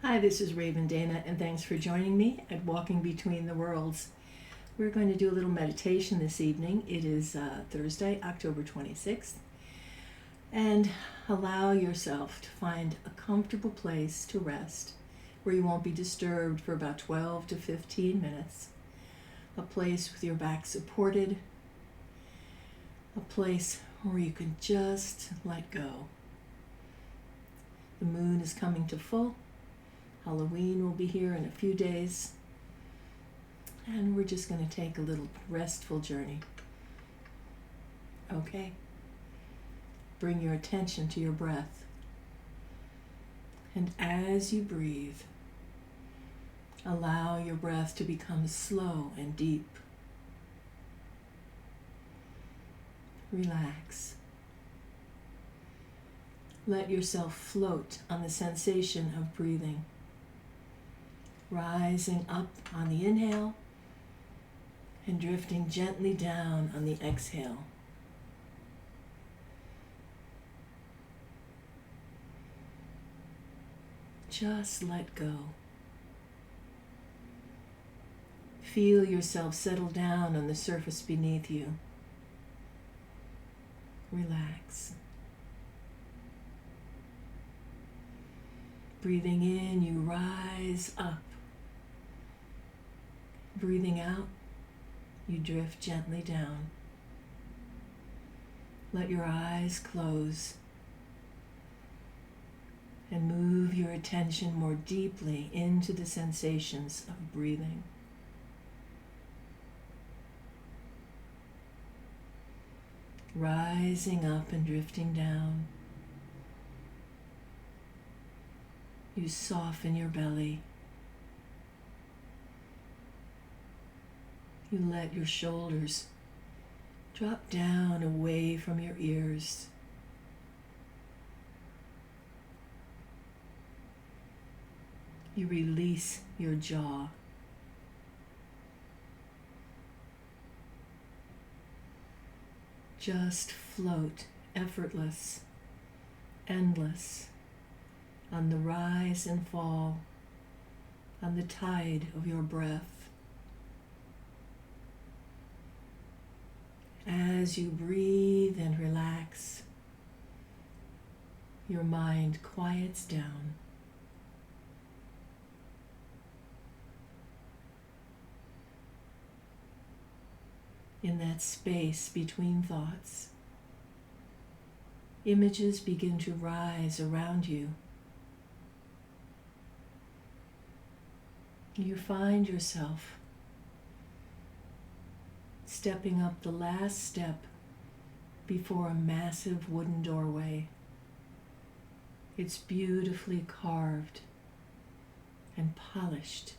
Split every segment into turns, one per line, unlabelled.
Hi, this is Raven Dana, and thanks for joining me at Walking Between the Worlds. We're going to do a little meditation this evening. It is Thursday, October 26th, and allow yourself to find a comfortable place to rest where you won't be disturbed for about 12 to 15 minutes, a place with your back supported, a place where you can just let go. The moon is coming to full. Halloween will be here in a few days, and we're just going to take a little restful journey. Okay? Bring your attention to your breath, and as you breathe, allow your breath to become slow and deep. Relax. Let yourself float on the sensation of breathing. Rising up on the inhale and drifting gently down on the exhale. Just let go. Feel yourself settle down on the surface beneath you. Relax. Breathing in, you rise up. Breathing out, you drift gently down. Let your eyes close and move your attention more deeply into the sensations of breathing. Rising up and drifting down, you soften your belly. You let your shoulders drop down away from your ears. You release your jaw. Just float, effortless, endless, on the rise and fall, on the tide of your breath. As you breathe and relax, your mind quiets down. In that space between thoughts, images begin to rise around you. You find yourself stepping up the last step before a massive wooden doorway. It's beautifully carved and polished.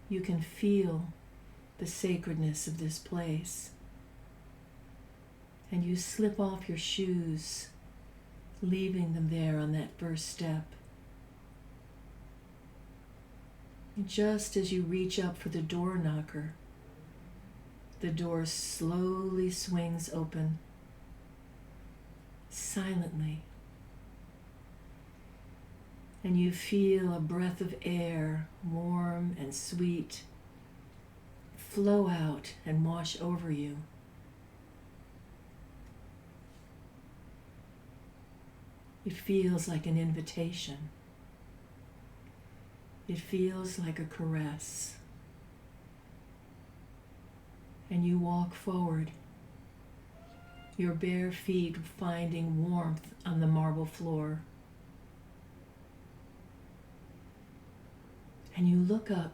You can feel the sacredness of this place, and you slip off your shoes, leaving them there on that first step. Just as you reach up for the door knocker, the door slowly swings open, silently, and you feel a breath of air, warm and sweet, flow out and wash over you. It feels like an invitation. It feels like a caress. And you walk forward, your bare feet finding warmth on the marble floor. And you look up.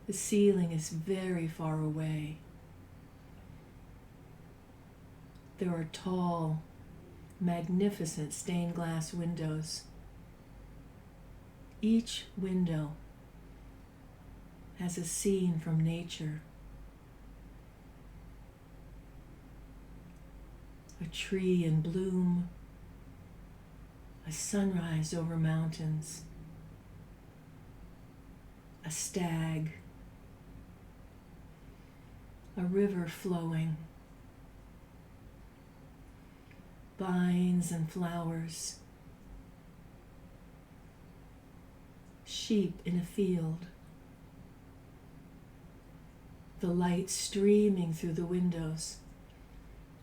The ceiling is very far away. There are tall, magnificent stained glass windows. Each window has a scene from nature. A tree in bloom, a sunrise over mountains, a stag, a river flowing, vines and flowers, sheep in a field, the light streaming through the windows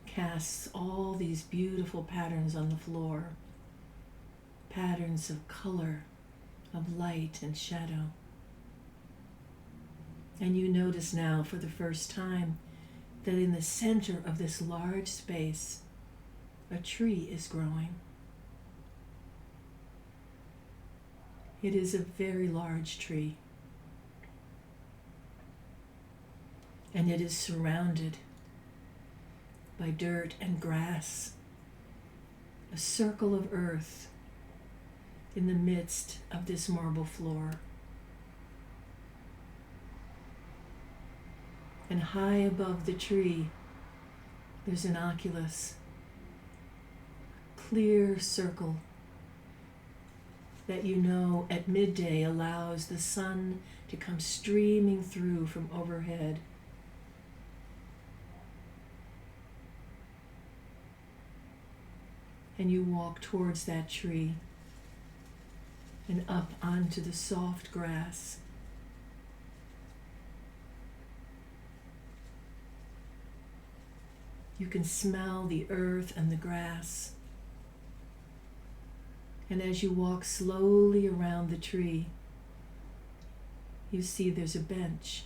casts all these beautiful patterns on the floor, patterns of color, of light and shadow. And you notice now for the first time that in the center of this large space, a tree is growing. It is a very large tree, and it is surrounded by dirt and grass, a circle of earth in the midst of this marble floor. And high above the tree, there's an oculus, clear circle that you know at midday allows the sun to come streaming through from overhead. And you walk towards that tree and up onto the soft grass. You can smell the earth and the grass. And as you walk slowly around the tree, you see there's a bench.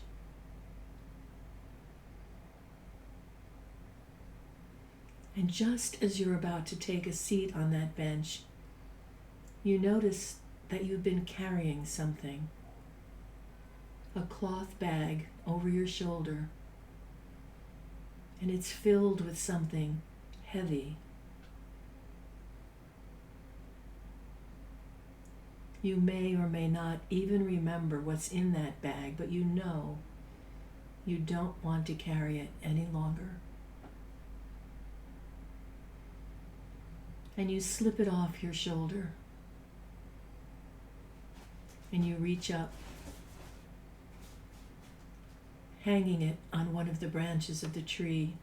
And just as you're about to take a seat on that bench, you notice that you've been carrying something, a cloth bag over your shoulder, and it's filled with something heavy. You may or may not even remember what's in that bag, but you know you don't want to carry it any longer. And you slip it off your shoulder, and you reach up, hanging it on one of the branches of the tree,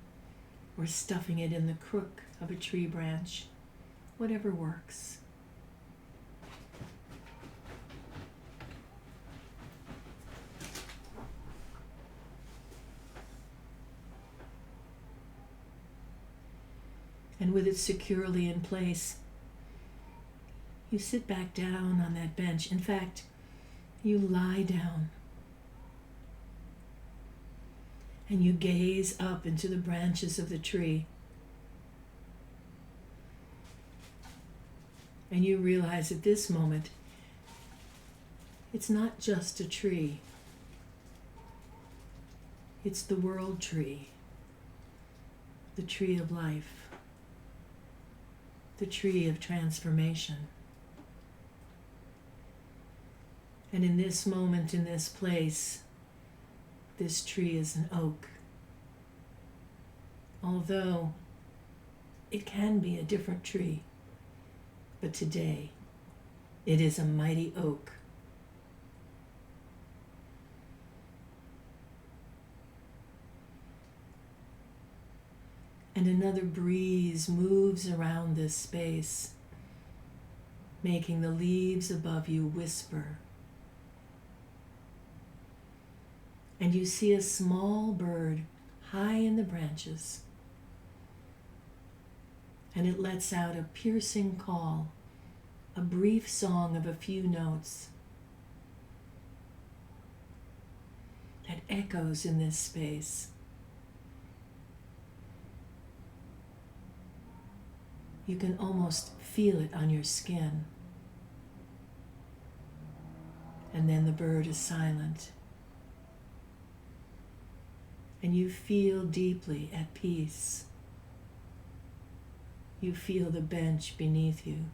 or stuffing it in the crook of a tree branch, whatever works. And with it securely in place, you sit back down on that bench. In fact, you lie down and you gaze up into the branches of the tree. And you realize at this moment, it's not just a tree. It's the world tree, the tree of life, the tree of transformation. And in this moment, in this place, this tree is an oak. Although it can be a different tree, but today it is a mighty oak. And another breeze moves around this space, making the leaves above you whisper. And you see a small bird high in the branches, and it lets out a piercing call, a brief song of a few notes that echoes in this space. You can almost feel it on your skin. And then the bird is silent. And you feel deeply at peace. You feel the bench beneath you.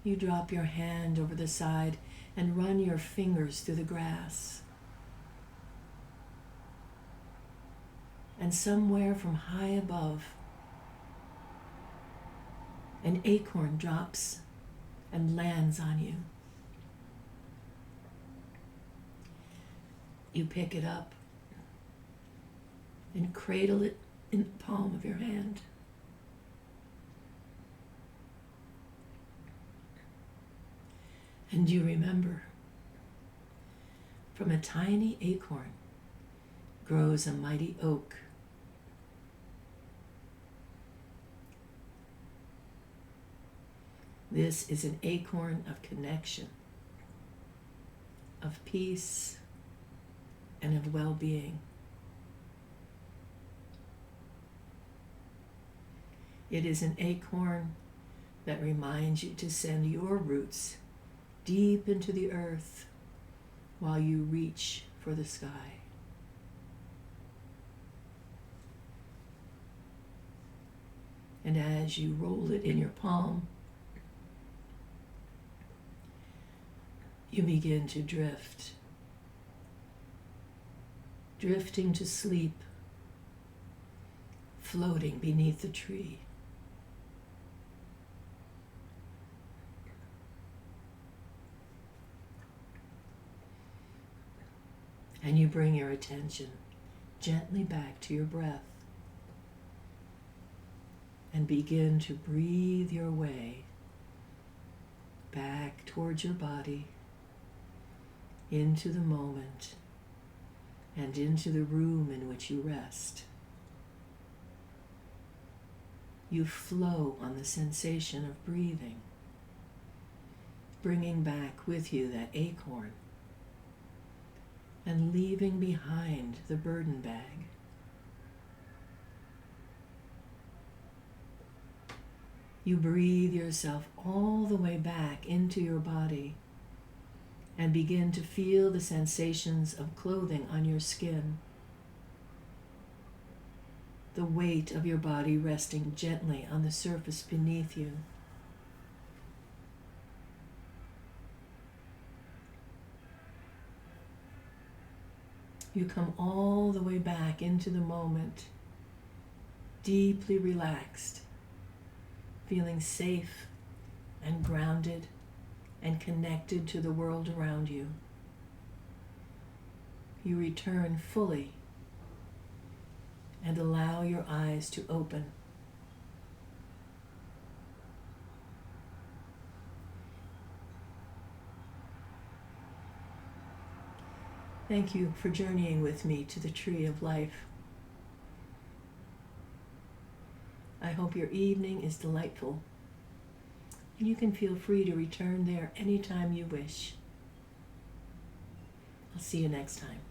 You drop your hand over the side and run your fingers through the grass. And somewhere from high above, an acorn drops and lands on you. You pick it up and cradle it in the palm of your hand. And you remember, from a tiny acorn grows a mighty oak. This is an acorn of connection, of peace, and of well-being. It is an acorn that reminds you to send your roots deep into the earth while you reach for the sky. And as you roll it in your palm, you begin to drift, drifting to sleep, floating beneath the tree. And you bring your attention gently back to your breath and begin to breathe your way back towards your body, into the moment, and into the room in which you rest. You flow on the sensation of breathing, bringing back with you that acorn and leaving behind the burden bag. You breathe yourself all the way back into your body and begin to feel the sensations of clothing on your skin, the weight of your body resting gently on the surface beneath you. You come all the way back into the moment, deeply relaxed, feeling safe and grounded and connected to the world around you. You return fully and allow your eyes to open. Thank you for journeying with me to the tree of life. I hope your evening is delightful, and you can feel free to return there anytime you wish. I'll see you next time.